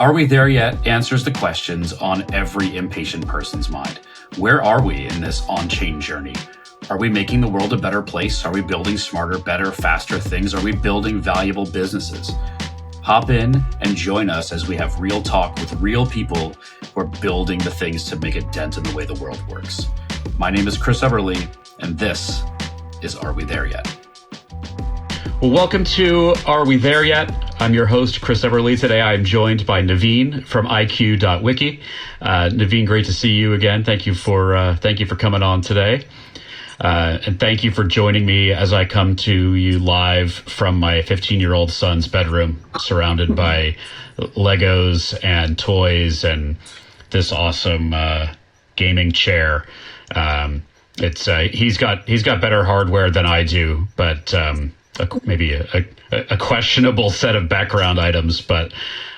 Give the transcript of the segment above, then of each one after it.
Are We There Yet answers the questions on every impatient person's mind. Where are we in this on-chain journey? Are we making the world a better place? Are we building smarter, better, faster things? Are we building valuable businesses? Hop in and join us as we have real talk with real people who are building the things to make a dent in the way the world works. My name is Chris Eberle, and this is Are We There Yet? Well, welcome to Are We There Yet? I'm your host, Chris Eberle. Today I'm joined by Navin from IQ.wiki. Navin, great to see you again. Thank you for coming on today. And thank you for joining me as I come to you live from my 15-year-old son's bedroom, surrounded by Legos and toys and this awesome gaming chair. He's got better hardware than I do, but maybe a questionable set of background items, but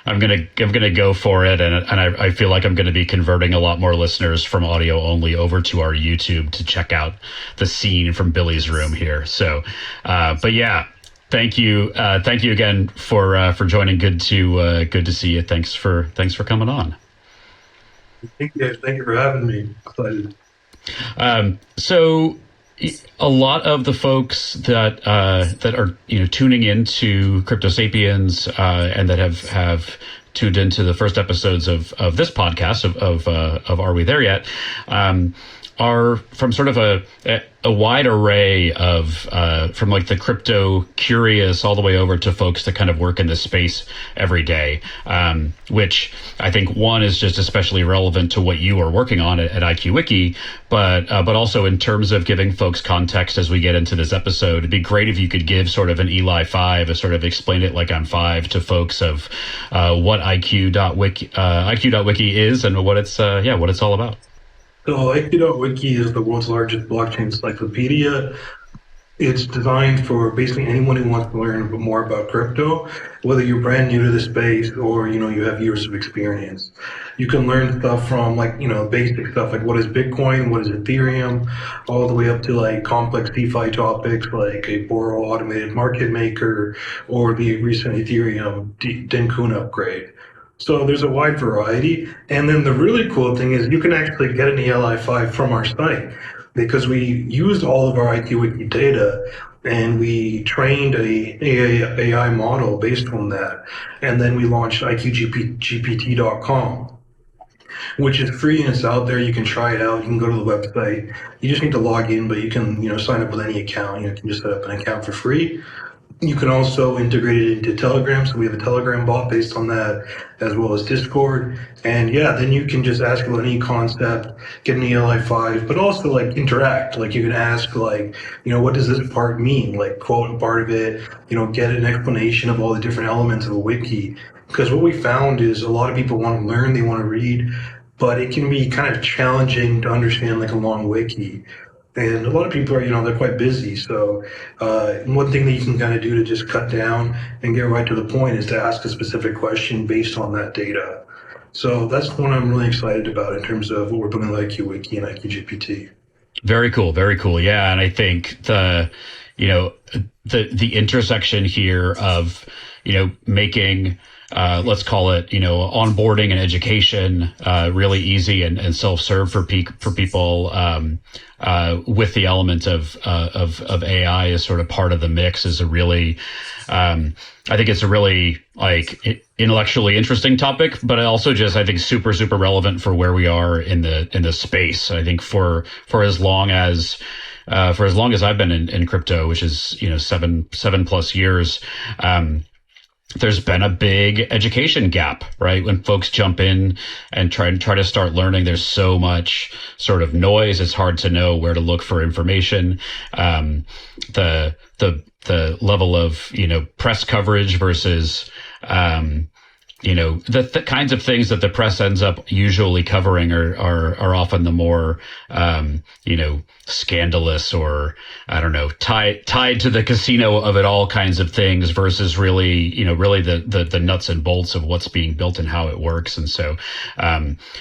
I'm gonna go for it, and I feel like I'm gonna be converting a lot more listeners from audio only over to our YouTube to check out the scene from Billy's room here. So, but yeah, thank you again for joining. Good to see you. Thanks for coming on. Thank you for having me. Excited. So a lot of the folks that are tuning into Crypto Sapiens and that have tuned into the first episodes of this podcast of Are We There Yet are from sort of a wide array of from like the crypto curious all the way over to folks that kind of work in this space every day, which I think one is just especially relevant to what you are working on at IQ.wiki, but also in terms of giving folks context as we get into this episode. It'd be great if you could give sort of an Eli 5, a sort of explain it like I'm 5 to folks of what IQ.wiki is and what it's all about. So IQ.wiki is the world's largest blockchain encyclopedia. It's designed for basically anyone who wants to learn more about crypto, whether you're brand new to the space or you have years of experience. You can learn stuff from basic stuff like what is Bitcoin, what is Ethereum, all the way up to like complex DeFi topics like a Boro automated market maker or the recent Ethereum Denkun upgrade. So there's a wide variety. And then the really cool thing is you can actually get an ELI 5 from our site because we used all of our IQ.wiki data and we trained a AI model based on that. And then we launched IQGPT.com, which is free and it's out there. You can try it out. You can go to the website. You just need to log in, but you can sign up with any account. You can just set up an account for free. You can also integrate it into Telegram, so we have a Telegram bot based on that, as well as Discord. And yeah, then you can just ask about any concept, get an ELI 5, but also interact. Like you can ask what does this part mean? Like quote a part of it, get an explanation of all the different elements of a wiki. Because what we found is a lot of people want to learn, they want to read, but it can be kind of challenging to understand like a long wiki. And a lot of people are, they're quite busy. So one thing that you can kind of do to just cut down and get right to the point is to ask a specific question based on that data. So that's one I'm really excited about in terms of what we're doing with IQ.wiki and IQGPT. Very cool. Very cool. Yeah. And I think the intersection here of, making let's call it, onboarding and education really easy and self-serve for people with the element of AI as sort of part of the mix is a really, I think it's a really intellectually interesting topic, but also just I think super relevant for where we are in the space. I think for as long as I've been in crypto, which is 7+ years. There's been a big education gap, right? When folks jump in and try to start learning, there's so much sort of noise. It's hard to know where to look for information. The level of, press coverage versus, the kinds of things that the press ends up usually covering are often the more, scandalous or, I don't know, tied to the casino of it all kinds of things versus really the nuts and bolts of what's being built and how it works. And so,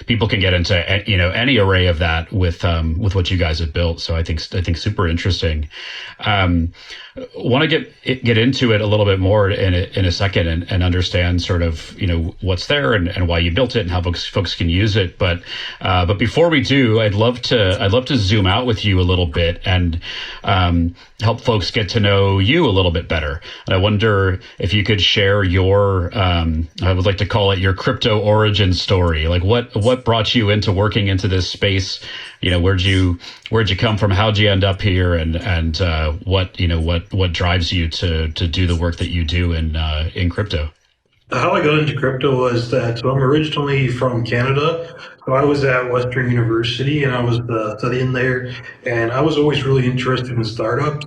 people can get into, any array of that with what you guys have built. So I think super interesting. Want to get into it a little bit more in a second and understand sort of what's there and why you built it and how folks can use it. But before we do, I'd love to zoom out with you a little bit and help folks get to know you a little bit better. And I wonder if you could share your I would like to call it your crypto origin story. Like what brought you into working into this space? Where'd you come from? How'd you end up here? And what drives you to do the work that you do in crypto? How I got into crypto was that, so I'm originally from Canada. So I was at Western University and I was studying there, and I was always really interested in startups.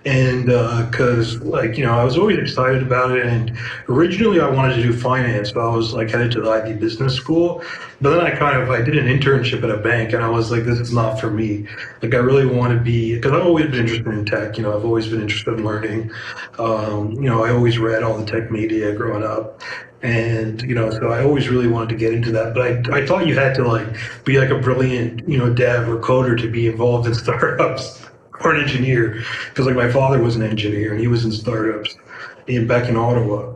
And because, I was always excited about it. And originally I wanted to do finance. So I was headed to the IB Business School. But then I did an internship at a bank and I was like, this is not for me. I really want to be, because I've always been interested in tech. I've always been interested in learning. I always read all the tech media growing up. And, so I always really wanted to get into that. But I thought you had to be a brilliant, dev or coder to be involved in startups. Or an engineer, because my father was an engineer and he was in startups back in Ottawa.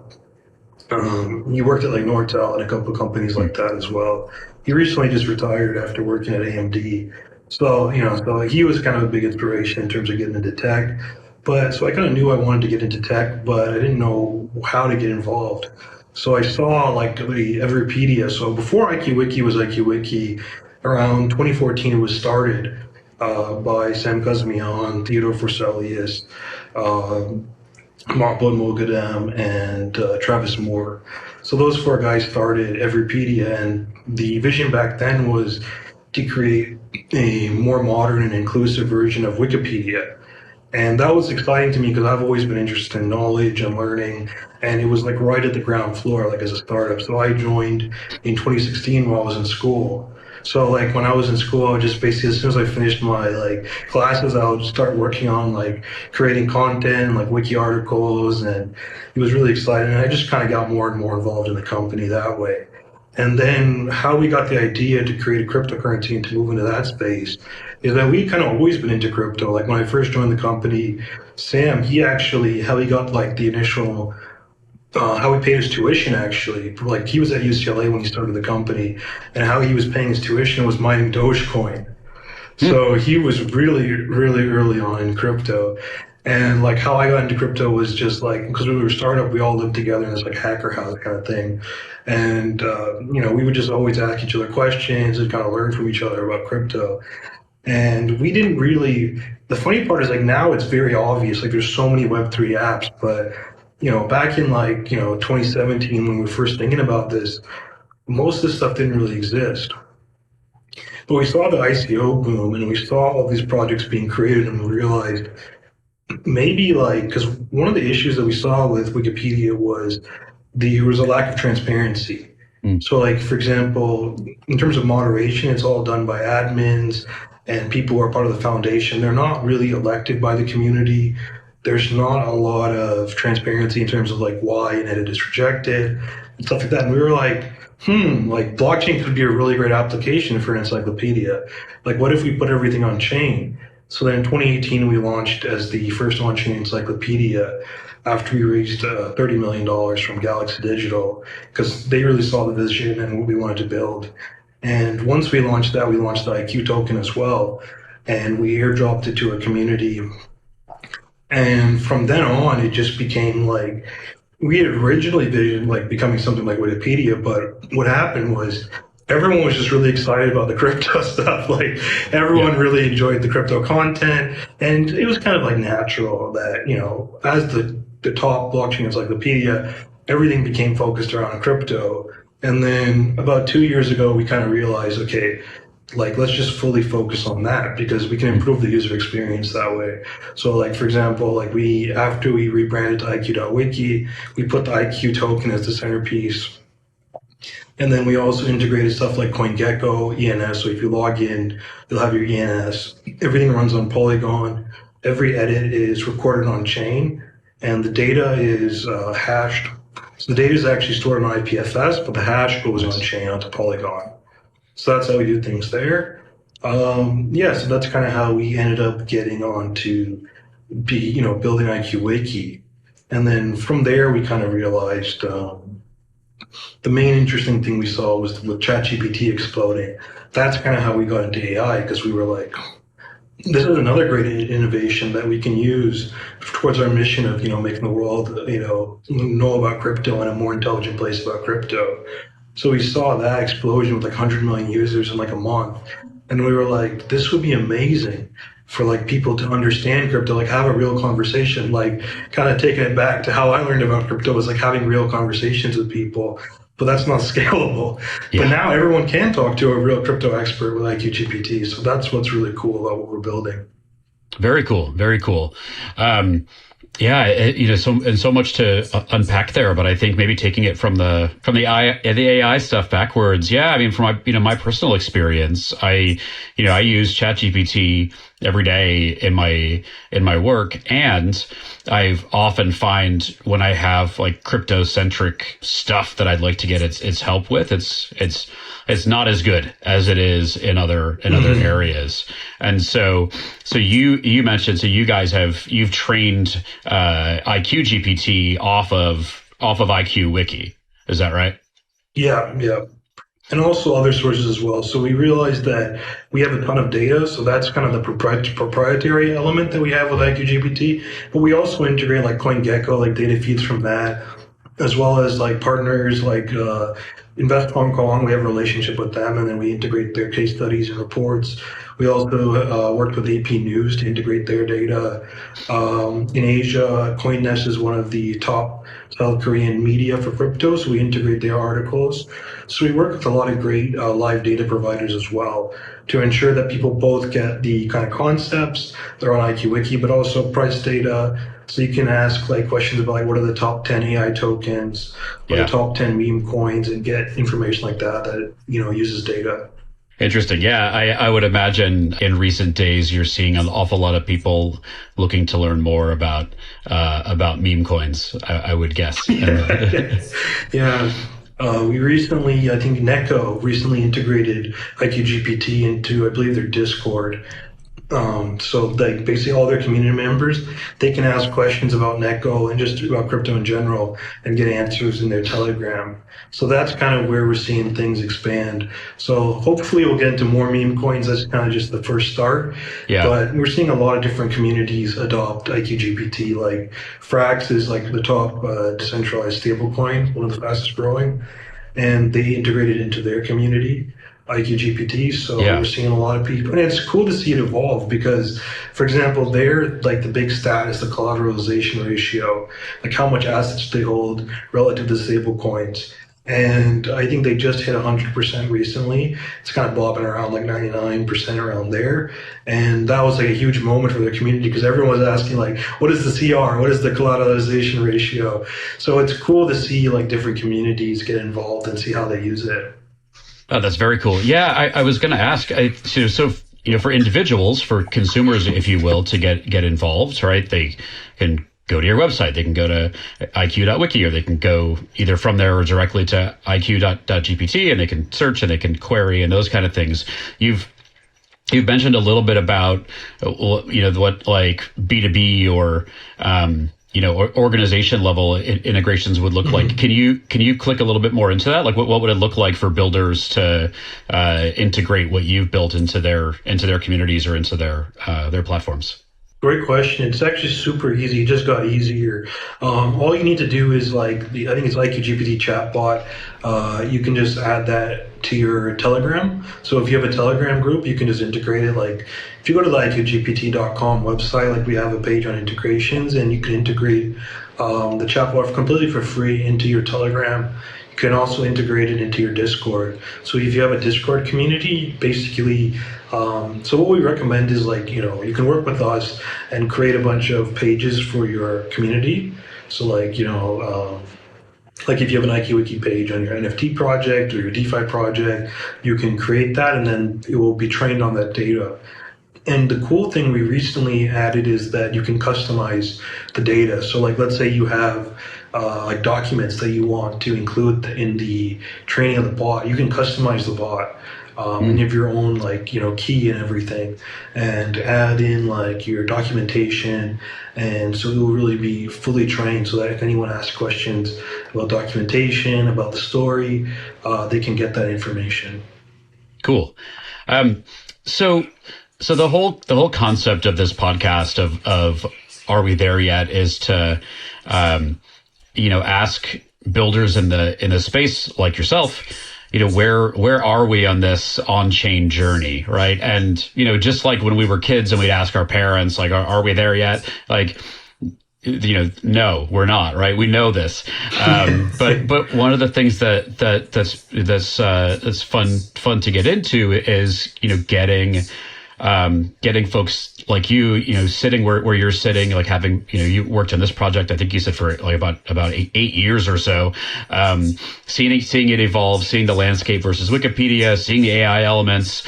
He worked at Nortel and a couple of companies like that as well. He recently just retired after working at AMD. So he was kind of a big inspiration in terms of getting into tech. But so I kind of knew I wanted to get into tech, but I didn't know how to get involved. So I saw the Everipedia. So before IQ.wiki was IQ.wiki, around 2014 it was started. By Sam Kazemian, Theodore Forselius, Mahmoud Moghadam, and Travis Moore. So those four guys started Everipedia, and the vision back then was to create a more modern and inclusive version of Wikipedia. And that was exciting to me because I've always been interested in knowledge and learning, and it was right at the ground floor, as a startup. So I joined in 2016 while I was in school. So when I was in school, I would just basically, as soon as I finished my classes, I would start working on creating content, wiki articles, and it was really exciting. And I just kind of got more and more involved in the company that way. And then how we got the idea to create a cryptocurrency and to move into that space is that we kind of always been into crypto. When I first joined the company, Sam, how he got the initial how he paid his tuition, actually. He was at UCLA when he started the company, and how he was paying his tuition was mining Dogecoin. So he was really, really early on in crypto. And how I got into crypto was just because we were a startup, we all lived together in this hacker house kind of thing. And, we would just always ask each other questions and kind of learn from each other about crypto. And we didn't really, the funny part is now it's very obvious, there's so many Web3 apps, but back in 2017 when we were first thinking about this, most of this stuff didn't really exist. But we saw the ICO boom and we saw all these projects being created, and we realized maybe because one of the issues that we saw with Wikipedia was there was a lack of transparency. So for example, in terms of moderation, it's all done by admins and people who are part of the foundation. They're not really elected by the community. There's not a lot of transparency in terms of why an edit is rejected and stuff like that. And we were blockchain could be a really great application for an encyclopedia. What if we put everything on chain? So then in 2018, we launched as the first on-chain encyclopedia after we raised $30 million from Galaxy Digital, because they really saw the vision and what we wanted to build. And once we launched that, we launched the IQ token as well, and we airdropped it to a community. And from then on, it just became we had originally visioned becoming something like Wikipedia, but what happened was everyone was just really excited about the crypto stuff. Everyone really enjoyed the crypto content, and it was kind of natural that, as the top blockchain encyclopedia, everything became focused around crypto. And then about 2 years ago, we kind of realized, okay, let's just fully focus on that because we can improve the user experience that way. So for example, after we rebranded to IQ.wiki, we put the IQ token as the centerpiece. And then we also integrated stuff like CoinGecko, ENS. So if you log in, you'll have your ENS. Everything runs on Polygon. Every edit is recorded on chain, and the data is hashed. So the data is actually stored on IPFS, but the hash goes on chain onto Polygon. So that's how we do things there. So that's kind of how we ended up getting onto building IQ.wiki. And then from there, we kind of realized the main interesting thing we saw was with ChatGPT exploding. That's kind of how we got into AI, because we were like, this is another great innovation that we can use towards our mission of, making the world, know about crypto and a more intelligent place about crypto. So we saw that explosion with like 100 million users in like a month. And we were like, this would be amazing for like people to understand crypto, like have a real conversation, like kind of taking it back to how I learned about crypto was like having real conversations with people. But that's not scalable. Yeah. But now everyone can talk to a real crypto expert with IQ-GPT. So that's what's really cool about what we're building. Very cool. Very cool. Yeah, so much to unpack there, but I think maybe taking it from the AI stuff backwards. Yeah, I mean, from my personal experience, I use ChatGPT every day in my work, and I've often find when I have like crypto centric stuff that I'd like to get its help with, it's not as good as it is in other areas. And so you mentioned, so you guys you've trained IQ GPT off of IQ.wiki. Is that right? Yeah. And also other sources as well. So we realized that we have a ton of data. So that's kind of the proprietary element that we have with IQ-GPT. But we also integrate like CoinGecko, like data feeds from that, as well as like partners like Invest Hong Kong. We have a relationship with them, and then we integrate their case studies and reports. We also worked with AP News to integrate their data. In Asia, CoinNest is one of the top South Korean media for crypto, so we integrate their articles. So we work with a lot of great live data providers as well to ensure that people both get the kind of concepts that are on IQ-Wiki, but also price data. So you can ask like questions about like what are the top 10 AI tokens, or the top 10 meme coins, and get information like that uses data. Interesting. Yeah, I would imagine in recent days you're seeing an awful lot of people looking to learn more about meme coins, I would guess. Yeah. We recently, I think Neko recently integrated IQ-GPT into, I believe, their Discord. So like basically all their community members, they can ask questions about Neko and just about crypto in general and get answers in their Telegram. So that's kind of where we're seeing things expand. So hopefully we'll get into more meme coins. That's kind of just the first start. Yeah. But we're seeing a lot of different communities adopt IQ-GPT. Like Frax is like the top decentralized stablecoin, one of the fastest growing, and they integrate it into their community. IQ-GPT, so we're seeing a lot of people, and it's cool to see it evolve because, for example, they're like the big stat is the collateralization ratio, like how much assets they hold relative to stable coins. And I think they just hit 100% recently. It's kind of bobbing around like 99% around there. And that was like a huge moment for their community because everyone was asking like, what is the CR? What is the collateralization ratio? So it's cool to see like different communities get involved and see how they use it. Oh, that's very cool. Yeah, I was going to ask. So for individuals, for consumers, if you will, to get involved, right? They can go to your website. They can go to IQ.wiki, or they can go either from there or directly to IQ.GPT, and they can search and they can query and those kind of things. You've mentioned a little bit about what like B2B or organization level integrations would look like. Can you click a little bit more into that? Like what would it look like for builders to integrate what you've built into their communities or into their platforms? Great question. It's actually super easy. It just got easier. All you need to do is I think it's IQ-GPT chatbot. You can just add that to your Telegram. So if you have a Telegram group, you can just integrate it. Like if you go to the IQGPT.com website, like we have a page on integrations, and you can integrate the chatbot completely for free into your Telegram. You can also integrate it into your Discord. So if you have a Discord community, basically, so what we recommend is you can work with us and create a bunch of pages for your community. So like if you have an IQ-Wiki page on your NFT project or your DeFi project, you can create that and then it will be trained on that data. And the cool thing we recently added is that you can customize the data. So let's say you have documents that you want to include in the training of the bot. You can customize the bot and you have your own key and everything, and add in your documentation, and so it will really be fully trained so that if anyone asks questions about documentation, about the story, they can get that information. Cool. So the whole concept of this podcast of Are We There Yet is to ask builders in the space like yourself, where are we on this on-chain journey, right? And just like when we were kids and we'd ask our parents, like, are we there yet? Like, no, we're not, right? We know this. But one of the things that's fun to get into is, getting folks like you, sitting where you're sitting, like having, you worked on this project, I think you said for like about eight years or so, seeing it evolve, seeing the landscape versus Wikipedia, seeing the AI elements,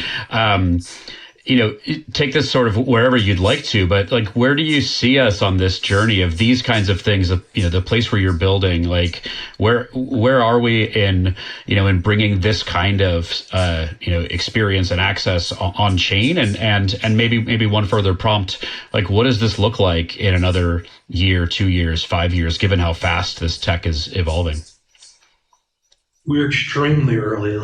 take this sort of wherever you'd like to, but like, where do you see us on this journey of these kinds of things? The place where you're building, like, where are we in bringing this kind of, experience and access on chain, and maybe one further prompt, like, what does this look like in another year, 2 years, 5 years, given how fast this tech is evolving? We're extremely early,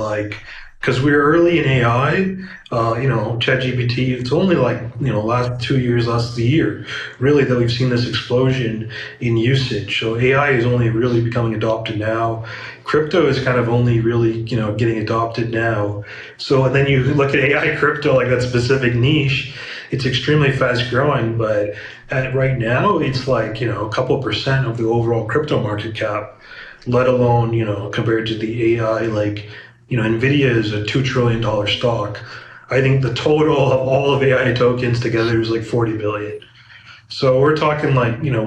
because we're early in AI, ChatGPT, it's only last 2 years, last year, really, that we've seen this explosion in usage. So AI is only really becoming adopted now. Crypto is kind of only really, getting adopted now. So and then you look at AI crypto, like that specific niche, it's extremely fast growing, but right now it's a couple percent of the overall crypto market cap, let alone, compared to the AI, Nvidia is a $2 trillion stock. I think the total of all of AI tokens together is 40 billion. So we're talking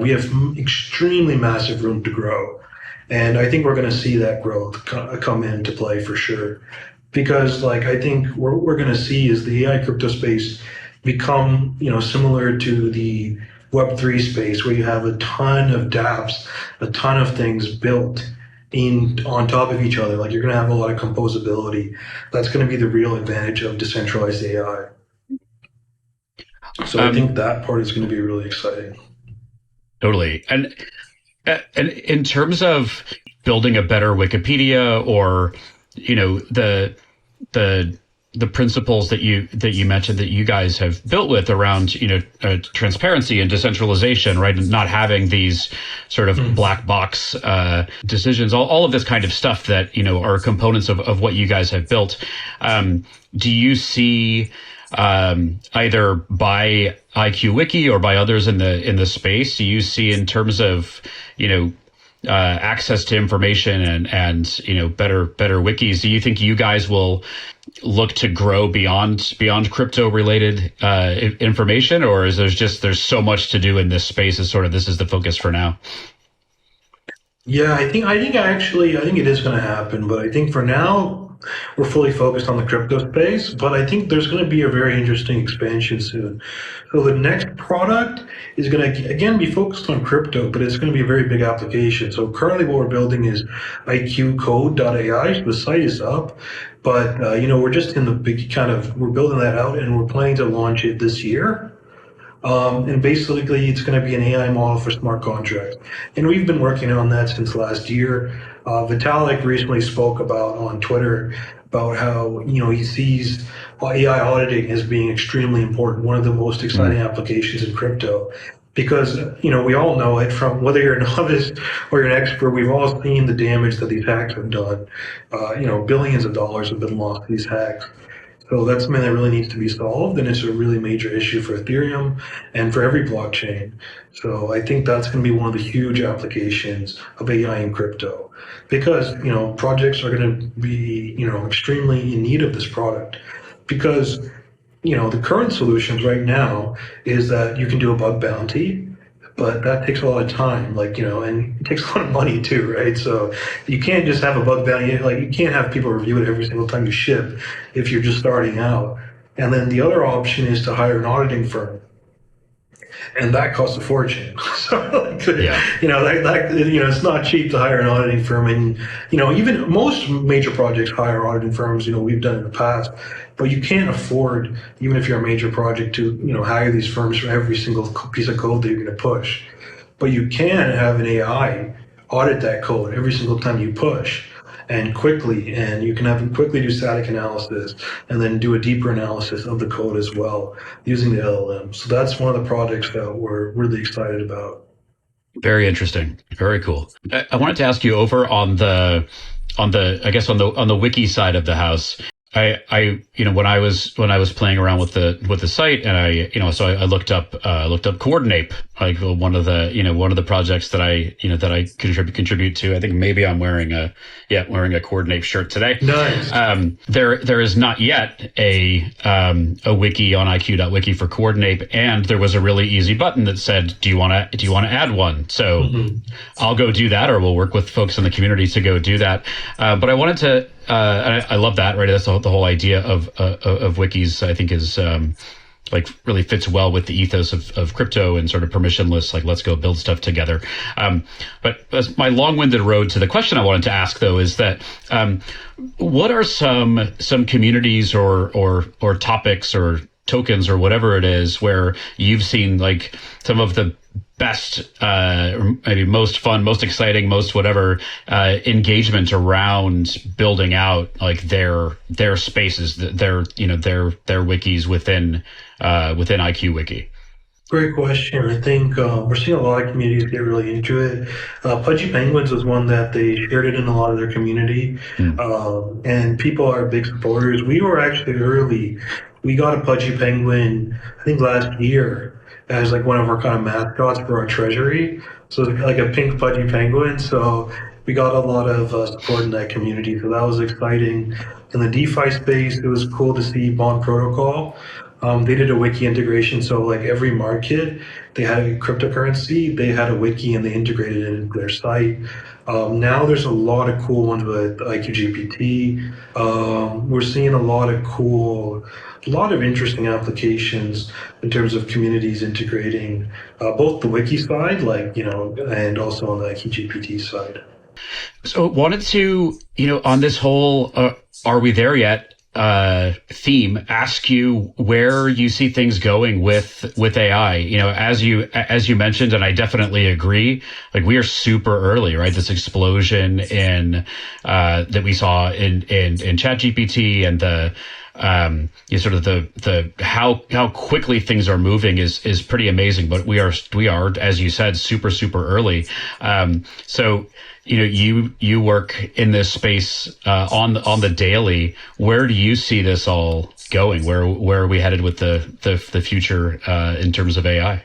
we have extremely massive room to grow. And I think we're going to see that growth come into play for sure. Because I think what we're going to see is the AI crypto space become, similar to the Web3 space, where you have a ton of dApps, a ton of things built on top of each other. You're going to have a lot of composability. That's going to be the real advantage of decentralized AI. So I think that part is going to be really exciting. Totally. And in terms of building a better Wikipedia, or the principles that you mentioned that you guys have built with around transparency and decentralization, right, and not having these sort of black box decisions, all of this kind of stuff that are components of what you guys have built. Do you see either by IQ.wiki or by others in the space, do you see, in terms of access to information and better wikis, do you think you guys will look to grow beyond crypto related information, or is there's so much to do in this space as sort of this is the focus for now? Yeah, I think it is going to happen, but I think for now we're fully focused on the crypto space, but I think there's going to be a very interesting expansion soon. So the next product is going to, again, be focused on crypto, but it's going to be a very big application. So currently what we're building is iqcode.ai. So the site is up, but, we're just in the big we're building that out, and we're planning to launch it this year. And basically, it's going to be an AI model for smart contracts. And we've been working on that since last year. Vitalik recently spoke on Twitter about how, he sees AI auditing as being extremely important, one of the most exciting applications in crypto. Because, we all know it, from whether you're a novice or you're an expert, we've all seen the damage that these hacks have done. Billions of dollars have been lost to these hacks. So that's something that really needs to be solved, and it's a really major issue for Ethereum and for every blockchain. So I think that's going to be one of the huge applications of AI in crypto, because projects are going to be extremely in need of this product, because the current solutions right now is that you can do a bug bounty, but that takes a lot of time, and it takes a lot of money too, right? So you can't just have a bug bounty, you can't have people review it every single time you ship if you're just starting out. And then the other option is to hire an auditing firm. and that costs a fortune. So, Yeah. it's not cheap to hire an auditing firm, and even most major projects hire auditing firms. We've done it in the past, but you can't afford, even if you're a major project, to hire these firms for every single piece of code that you're going to push. But you can have an AI audit that code every single time you push, and quickly, and you can have them quickly do static analysis and then do a deeper analysis of the code as well using the LLM. So that's one of the projects that we're really excited about. Very interesting. Very cool. I wanted to ask you over on the wiki side of the house. When I was playing around with the site, and I looked up Coordinape, like one of the projects that I contribute to. I think maybe I'm wearing a Coordinape shirt today. Nice. There is not yet a wiki on IQ.wiki for Coordinape, and there was a really easy button that said, do you want to add one? So I'll go do that, or we'll work with folks in the community to go do that. But I wanted to. And I love that, right? That's the whole idea of wikis, I think, is really fits well with the ethos of crypto and sort of permissionless, like let's go build stuff together. But as my long-winded road to the question I wanted to ask, though, is that what are some communities or topics or tokens or whatever it is where you've seen like some of the best, maybe most fun, most exciting, most whatever engagement around building out like their spaces, their wikis within IQ.wiki? Great question. I think we're seeing a lot of communities get really into it. Pudgy Penguins was one that they shared it in a lot of their community, and people are big supporters. We were actually early. We got a Pudgy Penguin, I think last year, as like one of our kind of mascots for our treasury. So it's like a pink Pudgy Penguin. So we got a lot of support in that community. So that was exciting. In the DeFi space, it was cool to see Bond Protocol. They did a wiki integration. So like every market, they had a cryptocurrency, they had a wiki and they integrated it into their site. Now there's a lot of cool ones with IQGPT. We're seeing a lot of interesting applications in terms of communities integrating both the wiki side, and also on the IQGPT side. So wanted to, on this whole, are we there yet? Theme, ask you where you see things going with AI. As you mentioned, and I definitely agree, like we are super early, right? This explosion in that we saw in ChatGPT and the sort of the how quickly things are moving is pretty amazing. But we are, as you said, super early. So you work in this space on the daily. Where do you see this all going? Where are we headed with the future in terms of AI?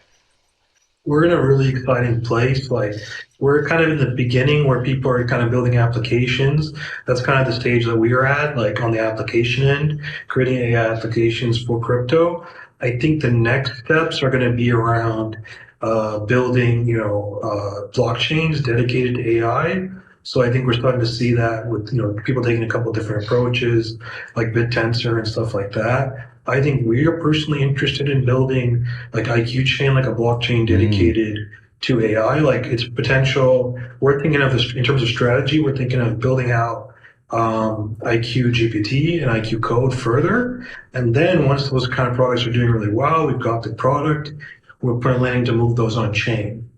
We're in a really exciting place. Like we're kind of in the beginning where people are kind of building applications. That's kind of the stage that we are at, like on the application end, creating AI applications for crypto. I think the next steps are going to be around building, blockchains dedicated to AI. So I think we're starting to see that with, people taking a couple of different approaches like BitTensor and stuff like that. I think we are personally interested in building like IQ chain, like a blockchain dedicated to AI, like its potential. We're thinking of this in terms of strategy. We're thinking of building out IQ GPT and IQ code further. And then once those kind of products are doing really well, we've got the product, we're planning to move those on chain.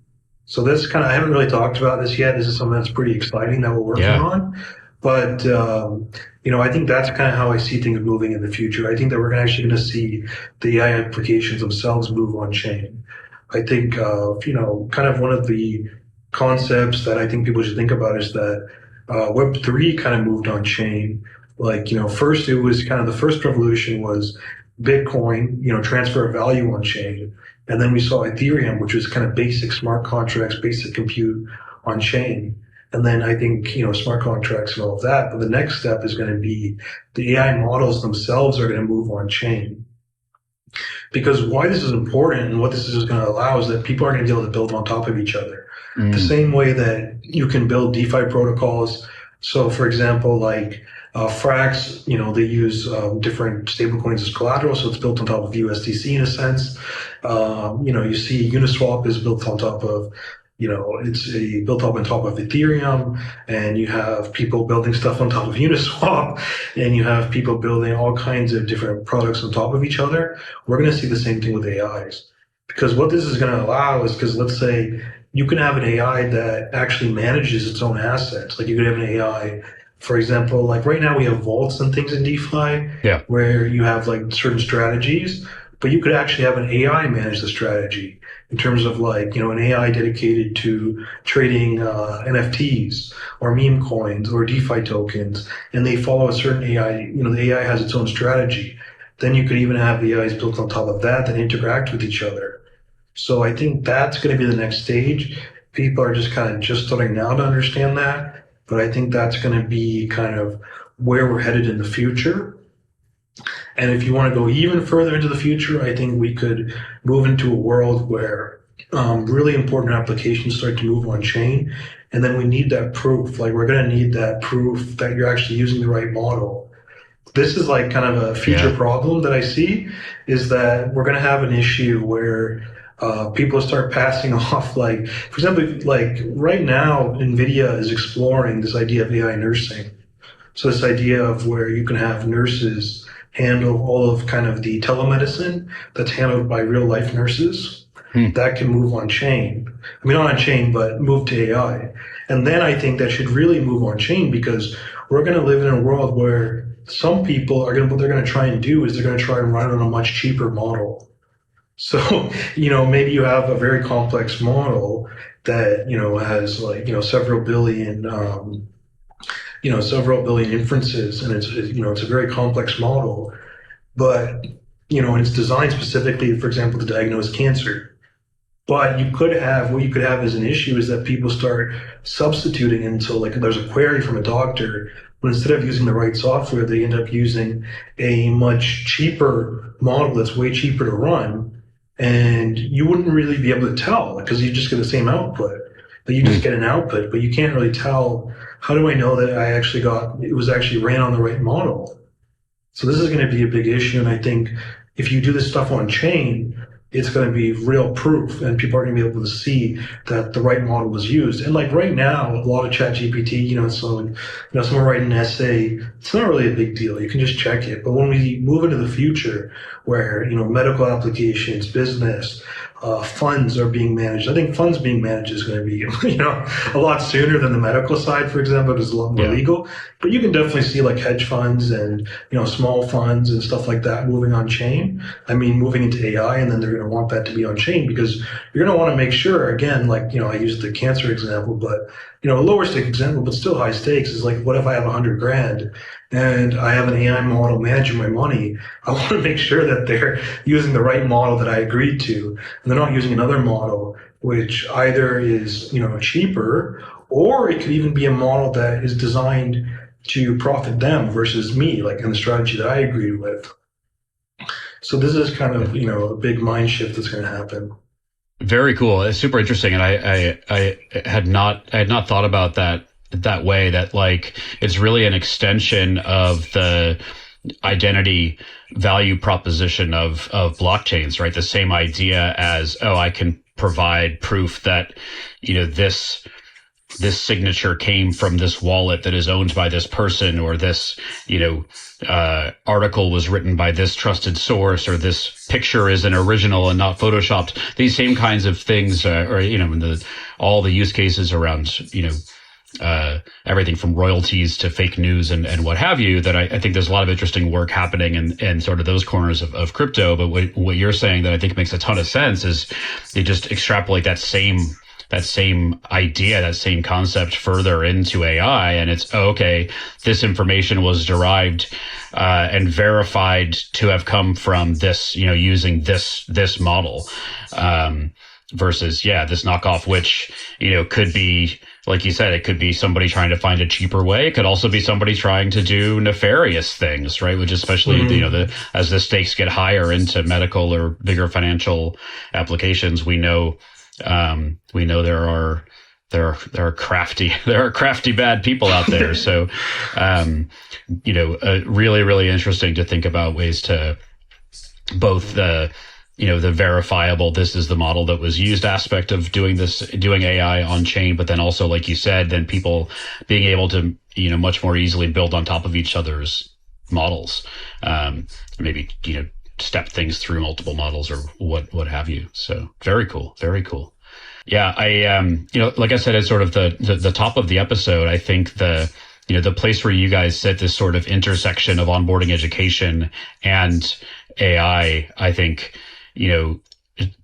So this I haven't really talked about this yet. This is something that's pretty exciting that we're working on. But, I think that's kind of how I see things moving in the future. I think that we're actually going to see the AI applications themselves move on chain. I think, kind of one of the concepts that I think people should think about is that Web3 kind of moved on chain. Like, first it was kind of the first revolution was Bitcoin, transfer of value on chain. And then we saw Ethereum, which was kind of basic smart contracts, basic compute on chain. And then I think, smart contracts and all of that. But the next step is going to be the AI models themselves are going to move on chain. Because why this is important and what this is going to allow is that people are going to be able to build on top of each other. The same way that you can build DeFi protocols. So for example, like Frax, they use different stablecoins as collateral, so it's built on top of USDC in a sense. You see Uniswap is built on top of, built up on top of Ethereum, and you have people building stuff on top of Uniswap, and you have people building all kinds of different products on top of each other. We're going to see the same thing with AIs. Because what this is going to allow is, because let's say you can have an AI that actually manages its own assets. Like you could have an AI, for example, like right now we have vaults and things in DeFi where you have like certain strategies, but you could actually have an AI manage the strategy in terms of like, an AI dedicated to trading NFTs or meme coins or DeFi tokens, and they follow a certain AI, the AI has its own strategy. Then you could even have AIs built on top of that interact with each other. So I think that's going to be the next stage. People are just kind of just starting now to understand that, but I think that's going to be kind of where we're headed in the future. And if you want to go even further into the future, I think we could move into a world where really important applications start to move on chain. And then we need that proof. Like we're going to need that proof that you're actually using the right model. This is like kind of a future problem that I see, is that we're going to have an issue where people start passing off, like, for example, like right now, NVIDIA is exploring this idea of AI nursing. So this idea of where you can have nurses handle all of kind of the telemedicine that's handled by real life nurses that can move on chain. I mean, not on chain, but move to AI. And then I think that should really move on chain, because we're going to live in a world where some people are what they're going to try and do is they're going to try and run it on a much cheaper model. So, maybe you have a very complex model that, has like, several billion inferences, and it's a very complex model, but, and it's designed specifically, for example, to diagnose cancer. But what you could have as an issue is that people start substituting, and so like there's a query from a doctor, but instead of using the right software, they end up using a much cheaper model that's way cheaper to run. And you wouldn't really be able to tell, because you just get the same output. But you just get an output, but you can't really tell, how do I know that it was actually ran on the right model? So this is going to be a big issue. And I think if you do this stuff on chain, it's going to be real proof, and people are going to be able to see that the right model was used. And like right now, a lot of ChatGPT, someone writing an essay, it's not really a big deal. You can just check it. But when we move into the future where, medical applications, business, funds are being managed, I think funds being managed is going to be, a lot sooner than the medical side, for example, because it's a lot more legal. But you can definitely see like hedge funds and, small funds and stuff like that moving on chain. I mean, moving into AI, and then they're going to want that to be on chain, because you're going to want to make sure, again, like, I used the cancer example, but, a lower stake example, but still high stakes, is like, what if I have $100,000 and I have an AI model managing my money? I want to make sure that they're using the right model that I agreed to, and they're not using another model, which either is, cheaper, or it could even be a model that is designed to profit them versus me, like in the strategy that I agreed with. So this is kind of, a big mind shift that's going to happen. Very cool. It's super interesting. And I had not thought about that way, that like, it's really an extension of the identity value proposition of blockchains, right? The same idea as, I can provide proof that, this signature came from this wallet that is owned by this person, or this, article was written by this trusted source, or this picture is an original and not photoshopped. These same kinds of things, all the use cases around, everything from royalties to fake news and what have you, that I think there's a lot of interesting work happening in sort of those corners of crypto. But what you're saying that I think makes a ton of sense is they just extrapolate that same idea, that same concept further into AI. And it's, okay, this information was derived and verified to have come from this, using this model, versus, this knockoff, which, could be, like you said, it could be somebody trying to find a cheaper way. It could also be somebody trying to do nefarious things, right? Which especially, as the stakes get higher into medical or bigger financial applications, we know there there are crafty bad people out there. So, really, really interesting to think about ways to both the verifiable, this is the model that was used aspect of doing AI on chain, but then also, like you said, then people being able to, much more easily build on top of each other's models, maybe, step things through multiple models or what have you. So very cool. Very cool. Yeah. Like I said, at sort of the top of the episode, I think the place where you guys sit, this sort of intersection of onboarding education and AI, I think,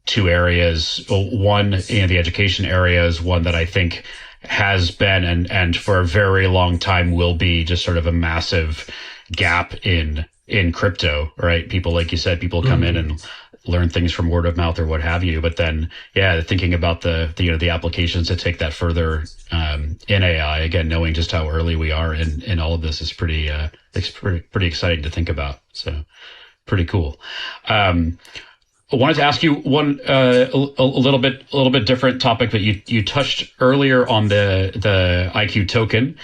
two areas. One, the education area is one that I think has been and for a very long time will be just sort of a massive gap in crypto, right? People, like you said, people come in and learn things from word of mouth or what have you. But then, thinking about the applications to take that further in AI, again, knowing just how early we are in all of this is pretty exciting to think about. So pretty cool. I wanted to ask you one a little bit different topic, but you touched earlier on the IQ token.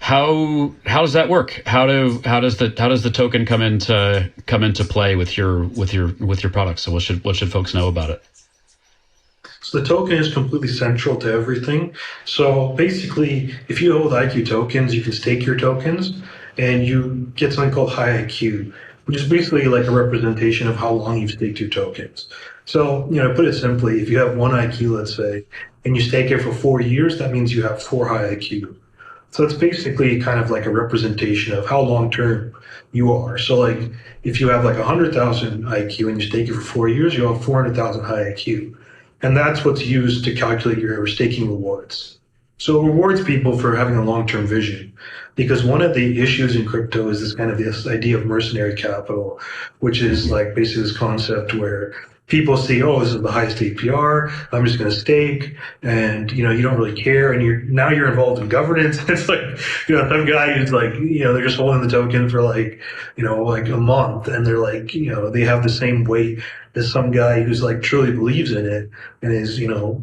How does that work? How does the token come into play with your products? So what should folks know about it? So the token is completely central to everything. So basically, if you hold IQ tokens, you can stake your tokens, and you get something called high IQ, which is basically like a representation of how long you've staked your tokens. So, put it simply, if you have one IQ, let's say, and you stake it for 4 years, that means you have 4 high IQ. So it's basically kind of like a representation of how long term you are. So like if you have like 100,000 IQ and you stake it for 4 years, you have 400,000 high IQ. And that's what's used to calculate your staking rewards. So it rewards people for having a long-term vision, because one of the issues in crypto is this idea of mercenary capital, which is like basically this concept where people see, oh, this is the highest APR, I'm just going to stake, and you don't really care, and you're involved in governance. It's like, some guy who's like, they're just holding the token for like a month, and they're like, they have the same weight as some guy who's like truly believes in it and is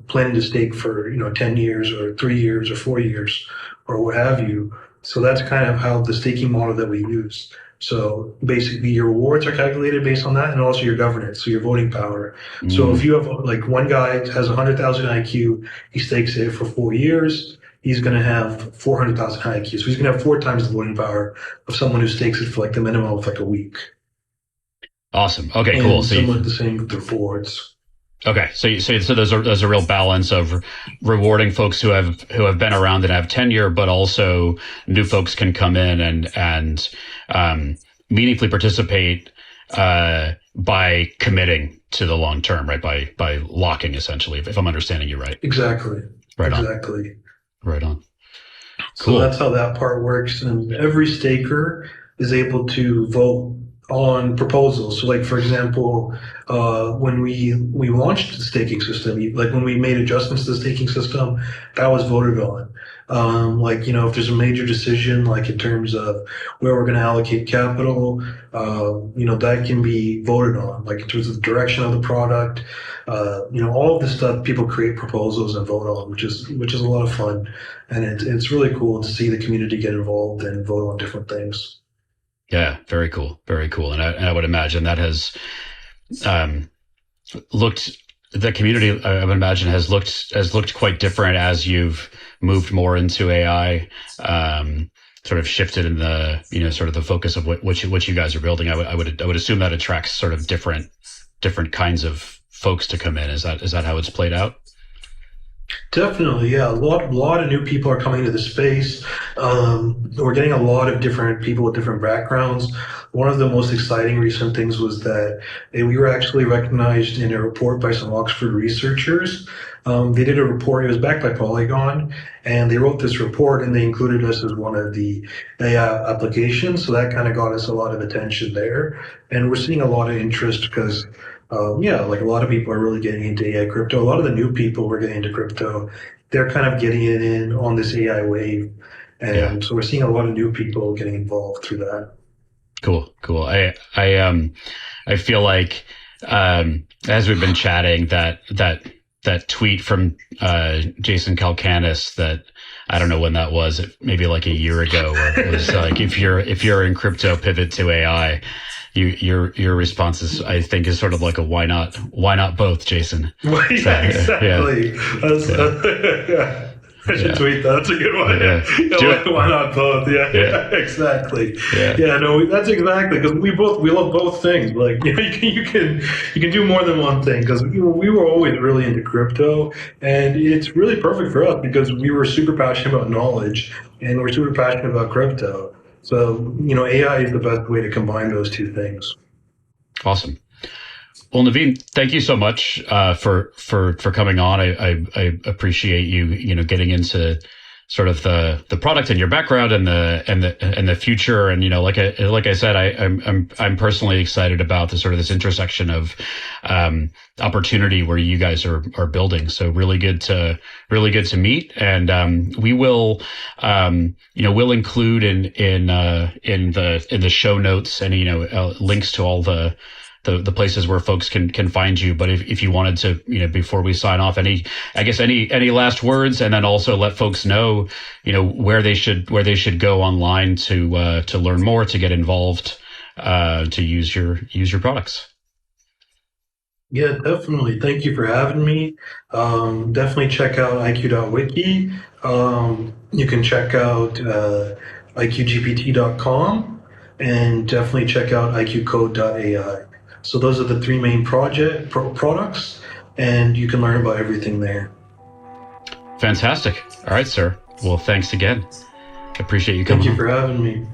planning to stake for 10 years or 3 years or 4 years or what have you. So that's kind of how the staking model that we use. So basically your rewards are calculated based on that, and also your governance, so your voting power. So if you have like one guy has 100,000 IQ, he stakes it for 4 years, he's going to have 400,000 high IQ. So he's going to have 4 times the voting power of someone who stakes it for like the minimum of like a week. Awesome. Okay, cool. So similar to the same with the rewards. Okay, so there's a real balance of rewarding folks who have been around and have tenure, but also new folks can come in and meaningfully participate by committing to the long term, right? By locking, essentially, if I'm understanding you right. Exactly. Right on. Exactly. Right on. Cool. So that's how that part works, and every staker is able to vote on proposals. So like, for example, when we launched the staking system, like when we made adjustments to the staking system, that was voted on. If there's a major decision, like in terms of where we're going to allocate capital, that can be voted on, like in terms of the direction of the product, all of this stuff, people create proposals and vote on, which is a lot of fun. And it's really cool to see the community get involved and vote on different things. Yeah, very cool, very cool. And I would imagine that has the community, I would imagine, has looked quite different as you've moved more into AI, sort of shifted in the sort of the focus of what you guys are building. I would assume that attracts sort of different kinds of folks to come in. Is that how it's played out? Definitely, yeah. A lot of new people are coming into the space. We're getting a lot of different people with different backgrounds. One of the most exciting recent things was that we were actually recognized in a report by some Oxford researchers. They did a report, it was backed by Polygon, and they wrote this report and they included us as one of the AI applications. So that kind of got us a lot of attention there. And we're seeing a lot of interest because like a lot of people are really getting into AI crypto. A lot of the new people who are getting into crypto, they're kind of getting it in on this AI wave. And so we're seeing a lot of new people getting involved through that. Cool. I feel like, as we've been chatting, that that tweet from Jason Calcanis that I don't know when that was, maybe like a year ago, where it was like if you're in crypto, pivot to AI. Your response is, I think, is sort of like a why not both, Jason? Well, yeah, exactly. Yeah. I should tweet that. That's a good one. Yeah. Why not both? Yeah. Exactly. Yeah. No, that's exactly, because we love both things. Like, you can do more than one thing, because we were always really into crypto, and it's really perfect for us because we were super passionate about knowledge and we're super passionate about crypto. So, AI is the best way to combine those two things. Awesome. Well, Navin, thank you so much for coming on. I appreciate you getting into sort of the product and your background and the future. And like I said, I'm personally excited about the sort of this intersection of opportunity where you guys are building. So really good to meet. And we will we'll include in the show notes any links to all the places where folks can find you. But if you wanted to, before we sign off, any last words, and then also let folks know, where they should go online to learn more, to get involved, to use your products. Yeah, definitely. Thank you for having me. Definitely check out IQ.wiki. You can check out IQGPT.com, and definitely check out IQCode.ai. So those are the three main products, and you can learn about everything there. Fantastic. All right, sir. Well, thanks again. Appreciate you coming. Thank you for having me.